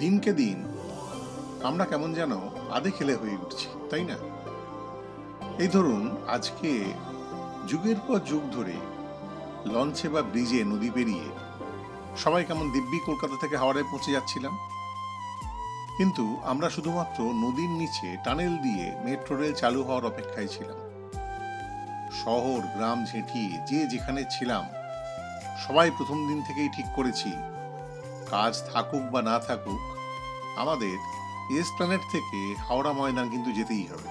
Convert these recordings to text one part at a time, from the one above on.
দিনকে দিন আমরা কেমন যেন আধে খেলে হয়ে উঠছি, তাই না? এই ধরুন, আজকে যুগের পর যুগ ধরে লঞ্চে বা ব্রিজে নদী পেরিয়ে সবাই কেমন দিব্যি কলকাতা থেকে হাওড়ায় পৌঁছে যাচ্ছিলাম। কিন্তু আমরা শুধুমাত্র নদীর নিচে টানেল দিয়ে মেট্রো রেল চালু হওয়ার অপেক্ষায় ছিলাম। শহর গ্রাম ঝেঁটিয়ে যে যেখানে ছিলাম, সবাই প্রথম দিন থেকেই ঠিক করেছি, কাজ থাকুক বা না থাকুক, আমাদের এসপ্ল্যানেড থেকে হাওড়া ময়দান কিন্তু যেতেই হবে।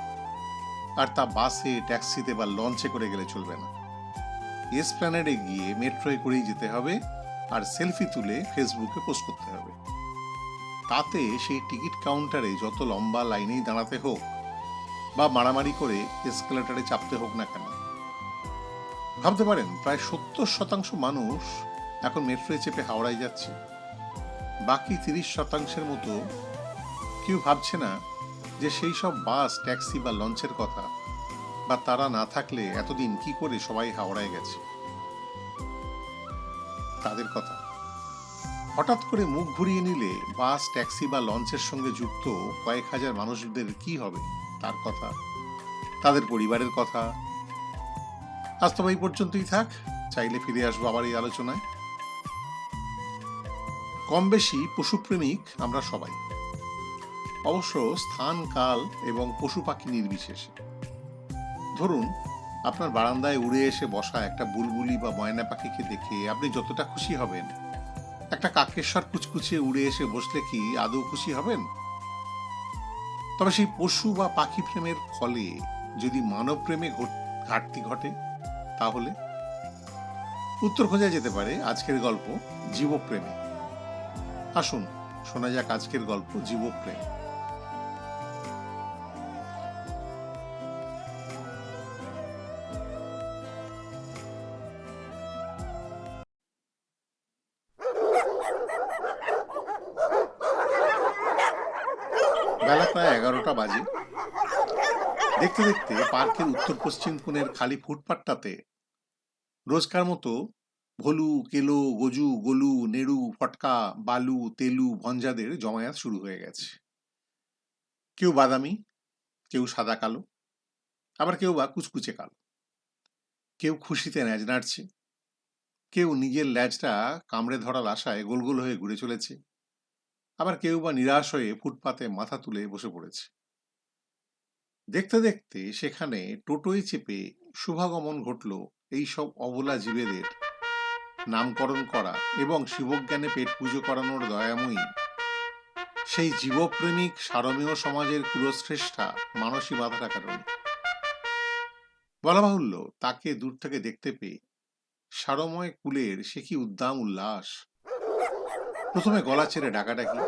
আর তা বাসে, ট্যাক্সিতে বা লঞ্চে করে গেলে চলবে না। এসপ্ল্যানেডে গিয়ে মেট্রোয় করেই যেতে হবে, আর সেলফি তুলে ফেসবুকে পোস্ট করতে হবে। তাতে সেই টিকিট কাউন্টারে যত লম্বা লাইনেই দাঁড়াতে হোক বা মারামারি করে এসকেলেটরে চাপতে হোক না কেন। ভাবতে পারেন, প্রায় 70% মানুষ এখন মেট্রোয় চেপে হাওড়ায় যাচ্ছে। বাকি 30%-এর মতো কেউ ভাবছে না যে সেই সব বাস, ট্যাক্সি বা লঞ্চের কথা, বা তারা না থাকলে এতদিন কি করে সবাই হাওড়ায় গেছে তাদের কথা। হঠাৎ করে মুখ ঘুরিয়ে নিলে বাস, ট্যাক্সি বা লঞ্চের সঙ্গে যুক্ত কয়েক হাজার মানুষদের কি হবে তার কথা, তাদের পরিবারের কথা। আজ তবে এই পর্যন্তই থাক, চাইলে ফিরে আসবো আবার এই আলোচনায়। কম বেশি পশুপ্রেমিক আমরা সবাই, অবশ্য স্থান, কাল এবং পশু পাখি নির্বিশেষে। ধরুন, আপনার বারান্দায় উড়ে এসে বসা একটা বুলবুলি বা ময়না পাখিকে দেখে আপনি যতটা খুশি হবেন, একটা কাকেশ্বর কুচকুচে উড়ে এসে বসলে কি আদৌ খুশি হবেন? তবে সেই পশু বা পাখি প্রেমের ফলে যদি মানব প্রেমে ঘাটতি ঘটে, তাহলে উত্তর খোঁজা যেতে পারে আজকের গল্প জীবপ্রেমে। আসুন শোনা যাক আজকের গল্প জীবপ্রেম। বেলা প্রায় 11টা বাজে। দেখতে দেখতে পার্কের উত্তর পশ্চিম কোণের খালি ফুটপাতটাতে রোজকার মতো ভলু, কেলো, গজু, গোলু, নেড়ু, ফটকা, বালু, তেলু, ভঞ্জাদের জমায়েত শুরু হয়ে গেছে। কেউ বাদামি, কেউ সাদা কালো, আবার কেউ বা কুচকুচে কালো। কেউ খুশিতে ন্যাজ নাড়ছে, কেউ নিজের ল্যাজটা কামড়ে ধরার আশায় গোল গোল হয়ে ঘুরে চলেছে, আবার কেউ বা নিরাশ হয়ে ফুটপাতে মাথা তুলে বসে পড়েছে। দেখতে দেখতে সেখানে টোটোয় চেপে শুভাগমন ঘটল এইসব অবলা জীবেদের নামকরণ করা এবং শিবজ্ঞানে পেট পুজো করানোর দয়াময়ী সেই জীবপ্রেমিক সারমেয় সমাজের কুলশ্রেষ্ঠা মানসী মাথা কারণ। বলা বাহুল্য, তাকে দূর থেকে দেখতে পেয়ে সারময় কুলের সে কি উদ্দাম উল্লাস। প্রথমে গলা ছেড়ে ডাকাডাকি,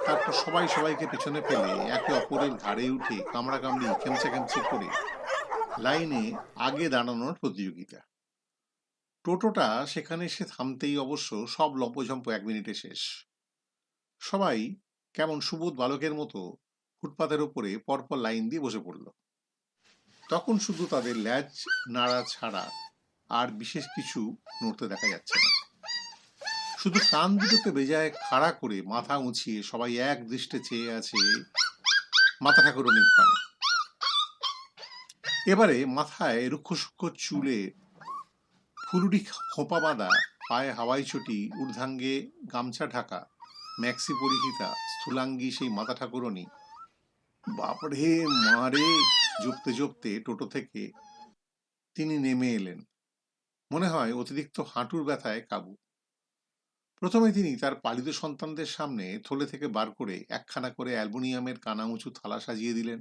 তারপর সবাই সবাইকে পেছনে ফেলে একে অপরের ঘাড়ে উঠে কামড়াকামড়ি, খেমচা খেমচি করে লাইনে আগে দাঁড়ানোর প্রতিযোগিতা। টোটোটা সেখানে এসে থামতেই অবশ্য সব লম্পঝম্প 1 মিনিটে শেষ। সবাই কেমন সুবোধ বালকের মতো ফুটপাতের উপরে পরপর লাইন দিয়ে বসে পড়ল। তখন শুধু তাদের ল্যাজ নাড়া ছাড়া আর বিশেষ কিছু নড়তে দেখা যাচ্ছে না। শুধু কান দুটোকে বেজায় খাড়া করে মাথা উঁচিয়ে সবাই এক দৃষ্টে চেয়ে আছে মাতা ঠাকুরানীর পানে। এবারে মাথায় রুক্ষ সূক্ষ্ম চুলে ফুলুরি খোঁপা বাঁধা, পায়ে হাওয়াই চটি, ঊর্ধ্বাঙ্গে গামছা ঢাকা, ম্যাক্সি পরিহিতা স্থূলাঙ্গী সেই মাতা ঠাকুরানী, বাপরে মারে জপতে জপতে টোটো থেকে তিনি নেমে এলেন। মনে হয় অতিরিক্ত হাঁটুর ব্যথায় কাবু। প্রথমে তিনি তার পালিত সন্তানদের সামনে থলে থেকে বার করে একখানা করে অ্যালুমিনিয়ামের কানা উঁচু থালা সাজিয়ে দিলেন।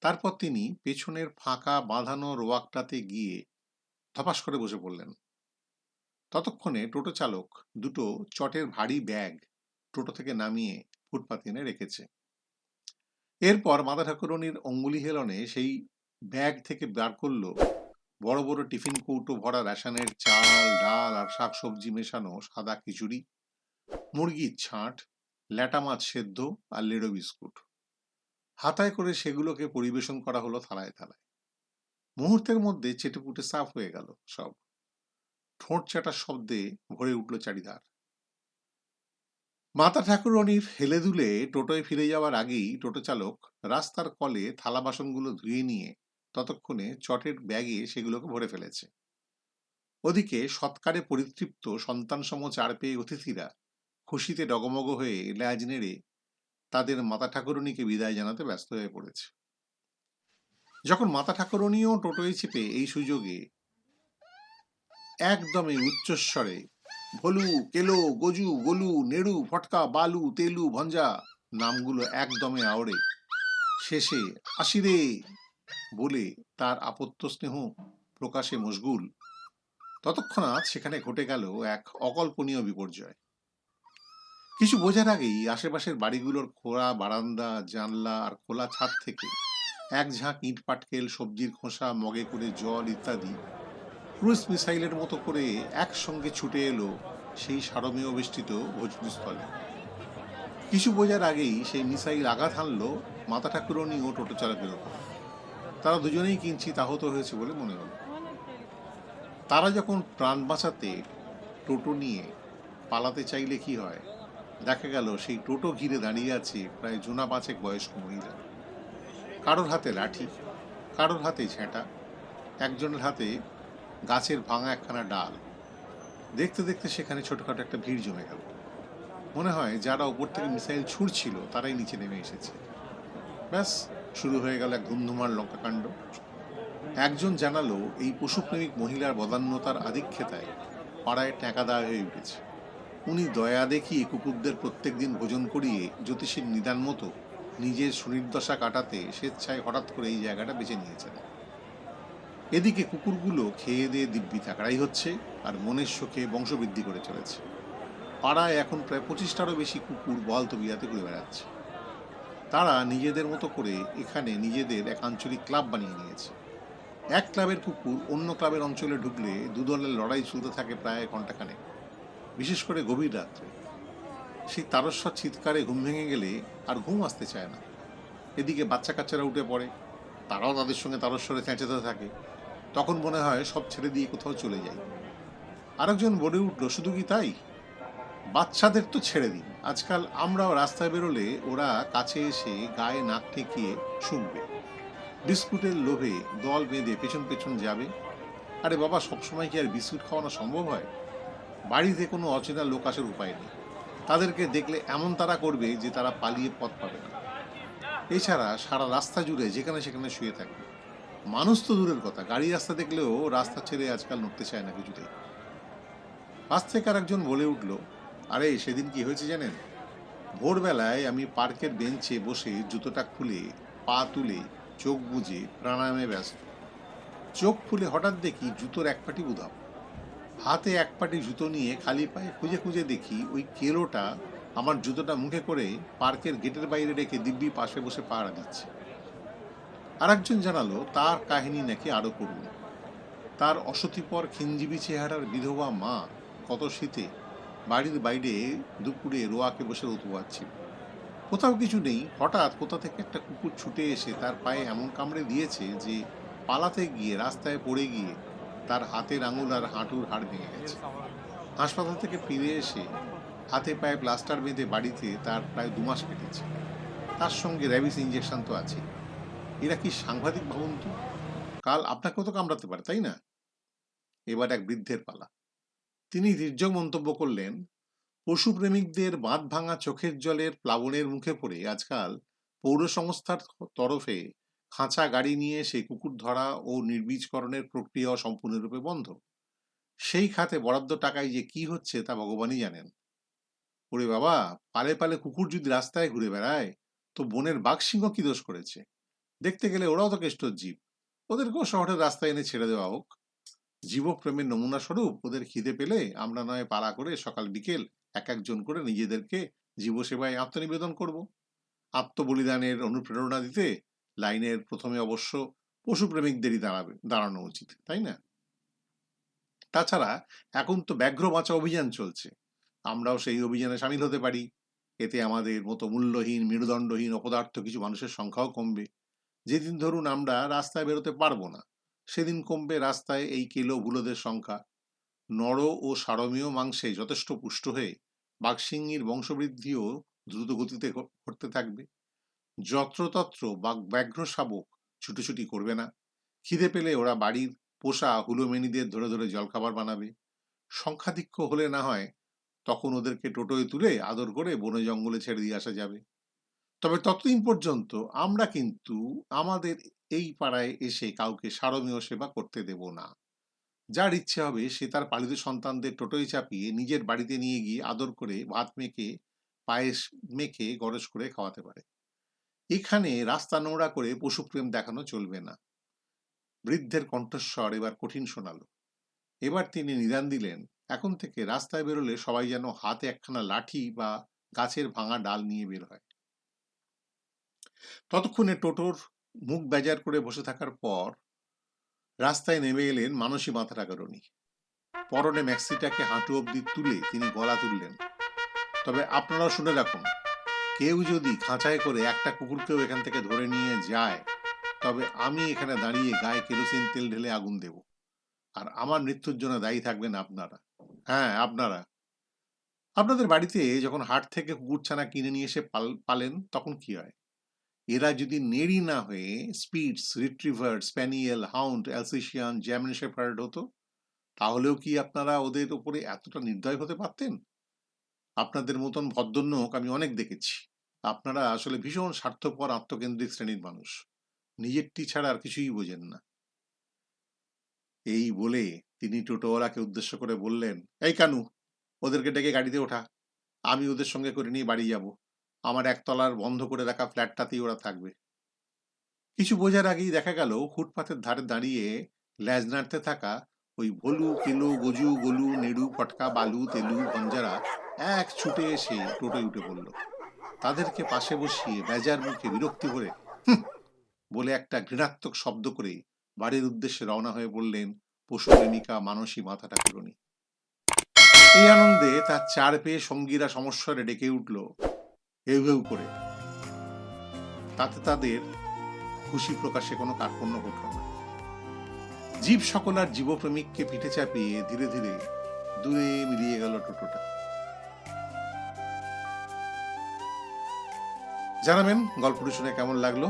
তারপর তিনি পেছনের ফাঁকা বাঁধানো রোয়াকটাতে গিয়ে ধপাস করে বসে পড়লেন। ততক্ষণে টোটো চালক দুটো চটের ভারী ব্যাগ টোটো থেকে নামিয়ে ফুটপাতে এনে রেখেছে। এরপর মাতা ঠাকুরানীর অঙ্গুলি হেলনে সেই ব্যাগ থেকে বার করলো বড় বড় টিফিন কৌটো ভরা রেশনের চাল, ডাল আর শাকসবজি মেশানো সাদা খিচুড়ি, মুরগির ছাঁট, ল্যাটা মাছ সেদ্ধ আর লেডো বিস্কুট। হাতায় করে সেগুলোকে পরিবেশন করা হলো থালায় থালায়। মুহূর্তের মধ্যে চেটেপুটে সাফ হয়ে গেল সব। ঠোঁট চাটার শব্দে ভরে উঠল চারিধার। মাতা ঠাকুরানীর হেলে দুলে টোটোয় ফিরে যাওয়ার আগেই টোটো চালক রাস্তার কলে থালা বাসনগুলো ধুয়ে নিয়ে ততক্ষণে চটের ব্যাগে সেগুলোকে ভরে ফেলেছে। ওদিকে সৎকারে পরিতৃপ্ত সন্তানসম চার পেয়ে অতিথিরা খুশিতে ডগমগ হয়ে ল্যাজ নেড়ে তাদের মাতা ঠাকুরনীকে বিদায় জানাতে ব্যস্ত হয়ে পড়েছে। যখন মাতা ঠাকুরনীও টোটোয় চেপে এই সুযোগে একদমই উচ্চস্বরে ভলু, কেলো, গজু, গলু, নেড়ু, ফটকা, বালু, তেলু, ভঞ্জা নামগুলো একদমে আওড়ে শেষে আসিরে বলে তার আপত্য স্নেহ প্রকাশে মশগুল, ততক্ষণাৎ সেখানে ঘটে গেল এক অকল্পনীয় বিপর্যয়। কিছু বোঝার আগেই আশেপাশের বাড়িগুলোর খোলা বারান্দা, জানলা আর খোলা ছাদ থেকে এক ঝাঁক ইট পাটকেল, সবজির খোসা, মগে করে জল ইত্যাদি ক্রুজ মিসাইলের মতো করে একসঙ্গে ছুটে এলো সেই সারমেয় বেষ্টিত ভোজনস্থলে। কিছু বোঝার আগেই সেই মিসাইল আঘাত হানলো মাতা ঠাকুরনী ও টোটো চালকের ওপর। তারা দুজনেই কিঞ্চিত আহত হয়েছে বলে মনে হলো। তারা যখন প্রাণ বাঁচাতে টোটো নিয়ে পালাতে চাইলে কি হয়, দেখা গেল সেই টোটো ঘিরে দাঁড়িয়ে আছে প্রায় জোনা পাঁচেক বয়স্ক মহিলা। কারোর হাতে লাঠি, কারোর হাতে ঝেঁটা, একজনের হাতে গাছের ভাঙা একখানা ডাল। দেখতে দেখতে সেখানে ছোটখাটো একটা ভিড় জমে গেল। মনে হয় যারা উপর থেকে মিসাইল ছুড়ছিল তারাই নিচে নেমে এসেছে। ব্যাস, শুরু হয়ে গেল এক ধুমধুমার লঙ্কাকাণ্ড। একজন জানালো এই পশুপ্রেমিক মহিলার বদান্যতার আধিক্যতায় পাড়ায় ট্যাঁকাদার হয়ে উঠেছে। উনি দয়া দেখিয়ে কুকুরদের প্রত্যেক দিন ভোজন করিয়ে জ্যোতিষীর নিদান মতো নিজের সুনির্দশা কাটাতে স্বেচ্ছায় হঠাৎ করে এই জায়গাটা বেছে নিয়েছেন। এদিকে কুকুরগুলো খেয়ে দিয়ে দিব্যি থাকড়াই হচ্ছে আর মনের সুখে বংশবৃদ্ধি করে চলেছে। পাড়ায় এখন প্রায় 25টারও বেশি কুকুর বহাল তবিয়াতে ঘুরে বেড়াচ্ছে। তারা নিজেদের মতো করে এখানে নিজেদের এক আঞ্চলিক ক্লাব বানিয়ে নিয়েছে। এক ক্লাবের কুকুর অন্য ক্লাবের অঞ্চলে ঢুকলে দুদলের লড়াই চলতে থাকে প্রায় ঘন্টাখানেক, বিশেষ করে গভীর রাত্রে। সেই তারস্বর চিৎকারে ঘুম ভেঙে গেলে আর ঘুম আসতে চায় না। এদিকে বাচ্চা কাচ্চারা উঠে পড়ে, তারাও তাদের সঙ্গে তারস্বরে চেঁচাতে থাকে। তখন মনে হয় সব ছেড়ে দিয়ে কোথাও চলে যাই। আরেকজন বলে উঠল, শুধু কি তাই, বাচ্চাদের তো ছেড়ে দিন, আজকাল আমরাও রাস্তায় বেরোলে ওরা কাছে এসে গায়ে নাক ঠেকিয়ে শুনবে, বিস্কুটের লোভে দল বেঁধে পেছন পেছন যাবে। আরে বাবা, সবসময় কি আর বিস্কুট খাওয়ানো সম্ভব হয়? বাড়িতে কোনো অচেনা লোক আসার উপায় নেই, তাদেরকে দেখলে এমন তারা করবে যে তারা পালিয়ে পথ পাবে না। এছাড়া সারা রাস্তা জুড়ে যেখানে সেখানে শুয়ে থাকবে। মানুষ তো দূরের কথা, গাড়ি রাস্তা দেখলেও রাস্তা ছেড়ে আজকাল নড়তে চায় না কিছুতেই। পাশ থেকে আর একজন বলে উঠল, আরে সেদিন কি হয়েছে জানেন, ভোরবেলায় আমি পার্কের বেঞ্চে বসে জুতোটা খুলে পা তুলে চোখ বুজে প্রাণায়ামে ব্যস্ত। চোখ খুলে হঠাৎ দেখি জুতোর এক পাটি উধাও। হাতে এক পাটি জুতো নিয়ে খালি পায়ে খুঁজে খুঁজে দেখি ওই কেলোটা আমার জুতোটা মুখে করে পার্কের গেটের বাইরে রেখে দিব্যি পাশে বসে পাহারা দিচ্ছে। আর একজন জানালো তার কাহিনী নাকি আরো করুন। তার অসতিপর খিনজিবি চেহারার বিধবা মা কত শীতে বাড়ির বাইরে দুপুরে রোয়াকে বসে রোদ পোয়াচ্ছিল। কোথাও কিছু নেই, হঠাৎ কোথা থেকে একটা কুকুর ছুটে এসে তার পায়ে এমন কামড়ে দিয়েছে যে পালাতে গিয়ে রাস্তায় পড়ে গিয়ে তার হাতের আঙুল আর হাঁটুর হাড় ভেঙে গেছে। হাসপাতাল থেকে ফিরে এসে হাতে পায়ে প্লাস্টার বেঁধে বাড়িতে তার প্রায় 2 মাস কেটেছে। তার সঙ্গে র্যাবিস ইঞ্জেকশন তো আছে। এরা কি সাংঘাতিক ভাবুন তো, কাল আপনাকেও তো কামড়াতে পারে, তাই না? এবার এক বৃদ্ধের পালা। তিনি নির্জক মন্তব্য করলেন, পশুপ্রেমিকদের বাঁধ ভাঙা চোখের জলের প্লাবনের মুখে পড়ে আজকাল পৌর সংস্থার তরফে খাঁচা গাড়ি নিয়ে সেই কুকুর ধরা ও নির্বীজকরণের প্রক্রিয়া সম্পূর্ণরূপে বন্ধ। সেই খাতে বরাদ্দ টাকায় যে কি হচ্ছে তা ভগবানই জানেন। ওরে বাবা, পালে পালে কুকুর যদি রাস্তায় ঘুরে বেড়ায় তো বনের বাঘ সিংহ কি দোষ করেছে? দেখতে গেলে ওরাও তো কেষ্টর জীব, ওদেরকেও শহরের রাস্তায় এনে ছেড়ে দেওয়া হোক। জীবপ্রেমের নমুনা স্বরূপ ওদের খিদে পেলে আমরা নয় পালা করে সকাল বিকেল এক একজন করে নিজেদেরকে জীবসেবায় আত্মনিবেদন করব। আত্মবলিদানের অনুপ্রেরণা দিতে লাইনের প্রথমে অবশ্য পশুপ্রেমিকদেরই দাঁড়ানো উচিত, তাই না? তাছাড়া এখন তো ব্যাঘ্র বাঁচা অভিযান চলছে, আমরাও সেই অভিযানে সামিল হতে পারি। এতে আমাদের মতো মূল্যহীন মেরুদণ্ডহীন অপদার্থ কিছু মানুষের সংখ্যাও কমবে। যেদিন ধরুন আমরা রাস্তায় বেরোতে পারবো না, সেদিন কমবে রাস্তায় এই কেলো ভুলোদের সংখ্যা। নর ও সারমীয় মাংসে যথেষ্ট পুষ্ট হয়ে বাঘসিংহীর বংশবৃদ্ধিও দ্রুত গতিতে ঘটতে থাকবে। যত্রতত্র ব্যাঘ্র শাবক ছুটোছুটি করবে না। খিদে পেলে ওরা বাড়ির পোষা হুলোমেনিদের ধরে ধরে জলখাবার বানাবে। সংখ্যাধিক্য হলে না হয় তখন ওদেরকে টোটোয় তুলে আদর করে বনে জঙ্গলে ছেড়ে দিয়ে আসা যাবে। তবে ততদিন পর্যন্ত আমরা কিন্তু আমাদের এই পাড়ায় এসে কাউকে সারমেয় সেবা করতে দেব না। যার ইচ্ছে হবে সে তার পালিত সন্তানদের টোটোয় চাপিয়ে নিজের বাড়িতে নিয়ে গিয়ে আদর করে ভাত মেখে পায়েস মেখে গরজ করে খাওয়াতে পারে। এখানে রাস্তা নোংরা করে পশুপ্রেম দেখানো চলবে না। বৃদ্ধের কণ্ঠস্বর এবার কঠিন শোনালো। এবার তিনি নিদান দিলেন, এখন থেকে রাস্তায় বেরোলে সবাই যেন হাতে একখানা লাঠি বা গাছের ভাঙা ডাল নিয়ে বের হয়। ততক্ষণে টোটোর মুখ বেজার করে বসে থাকার পর রাস্তায় নেমে এলেন মানসী মাথাটাকারণী। পরনে ম্যাক্সিটাকে হাঁটু অব্দি তুলে তিনি গলা তুললেন, তবে আপনারাও শুনে রাখুন, কেউ যদি খাঁচায় করে একটা কুকুরকেও এখান থেকে ধরে নিয়ে যায় তবে আমি এখানে দাঁড়িয়ে গায়ে কেরোসিন তেল ঢেলে আগুন দেব, আর আমার মৃত্যুর জন্য দায়ী থাকবেন আপনারা। হ্যাঁ, আপনারা। আপনাদের বাড়িতে যখন হাট থেকে কুকুরছানা কিনে নিয়ে এসে পালেন তখন কি হয়? এরা যদি নেড়ি না হয়ে spitz, retriever, spaniel, hound, Alsatian, German shepherd হতো, তাহলেও কি আপনারা ওদের উপরে এতটা নির্দয় হতে পারতেন? আপনাদের মতন ভদ্রলোক আমি অনেক দেখেছি। আপনারা আসলে ভীষণ স্বার্থপর, আত্মকেন্দ্রিক শ্রেণীর মানুষ। নিজেরটি ছাড়া আর কিছুই বোঝেন না। এই বলে তিনি টোটোওয়ালাকে উদ্দেশ্য করে বললেন, এই কানু, ওদেরকে ডেকে গাড়িতে ওঠা। আমি ওদের সঙ্গে করে নিয়ে বাড়ি যাব। আমার একতলার বন্ধ করে রাখা ফ্ল্যাটটাতেই ওরা থাকবে। কিছু বোঝার আগেই দেখা গেল ফুটপাতের ধারে দাঁড়িয়ে ল্যাজ নাড়তে থাকা ওই ভলু, কেলু, গজু, গলু, নেড়ু, ফটকা, বালু, তেলু, গঞ্জারা এক ছুটে এসে টোটোয় উঠে পড়ল। তাদেরকে পাশে বসিয়ে বেজার মুখে বিরক্তি ভরে বলে একটা ঘৃণাত্মক শব্দ করে বাড়ির উদ্দেশ্যে রওনা হয়ে পড়লেন পশুপ্রেমিকা মানসী মাথাটাকারণী। এই আনন্দে তার চার পেয়ে সঙ্গীরা সমস্যারে ডেকে উঠল হেউ হেউ করে। তাতে তাদের খুশি প্রকাশে কোনো কার্পণ্য ঘটল না। জীব সকল আর জীবপ্রেমিককে পিঠে চাপিয়ে ধীরে ধীরে দূরে মিলিয়ে গেল টোটোটা। জানাবেন গল্পটি শুনে কেমন লাগলো।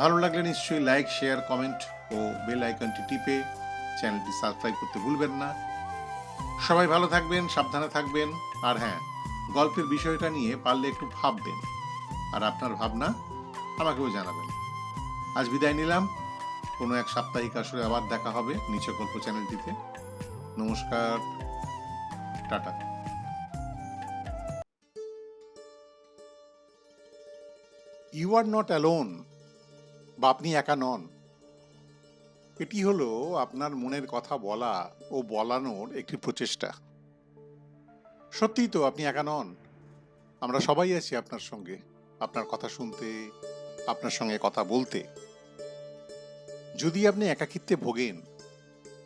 ভালো লাগলে নিশ্চয়ই লাইক, শেয়ার, কমেন্ট ও বেল আইকনটি টিপে চ্যানেলটি সাবস্ক্রাইব করতে ভুলবেন না। সবাই ভালো থাকবেন, সাবধানে থাকবেন, আর হ্যাঁ, গল্পের বিষয়টা নিয়ে পারলে একটু ভাববেন, আর আপনার ভাবনা আমাকেও জানাবেন। আজ বিদায় নিলাম। কোনো এক সাপ্তাহিক আসরে আবার দেখা হবে নিচে গল্প চ্যানেলটিতে। নমস্কার, টাটা। ইউ আর নট অ্যালোন, বা আপনি একা নন। এটি হলো আপনার মনের কথা বলা ও বলানোর একটি প্রচেষ্টা। সত্যিই তো আপনি একা নন। আমরা সবাই আছি আপনার সঙ্গে, আপনার কথা শুনতে, আপনার সঙ্গে কথা বলতে। যদি আপনি একাকিত্বে ভোগেন,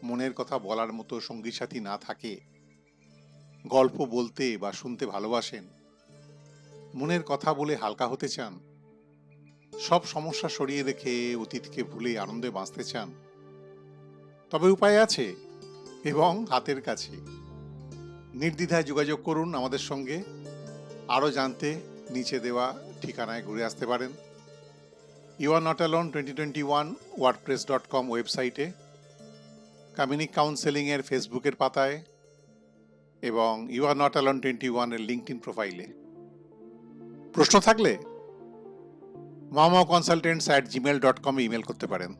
মনের কথা বলার মতো সঙ্গী সাথী না থাকে, গল্প বলতে বা শুনতে ভালোবাসেন, মনের কথা বলে হালকা হতে চান, সব সমস্যা সরিয়ে রেখে অতীতকে ভুলে আনন্দে বাঁচতে চান, তবে উপায় আছে এবং হাতের কাছে। নির্দ্বিধায় যোগাযোগ করুন আমাদের সঙ্গে। আরও জানতে নিচে দেওয়া ঠিকানায় ঘুরে আসতে পারেন। You are not alone 2021 wordpress.com ওয়েবসাইটে, কমিউনিক কাউন্সেলিংয়ের ফেসবুকের পাতায় এবং ইউ আর নট অ্যালোন 21 এর লিঙ্কডইন প্রোফাইলে। প্রশ্ন থাকলে mamaconsultants@gmail.com ইমেল করতে পারেন।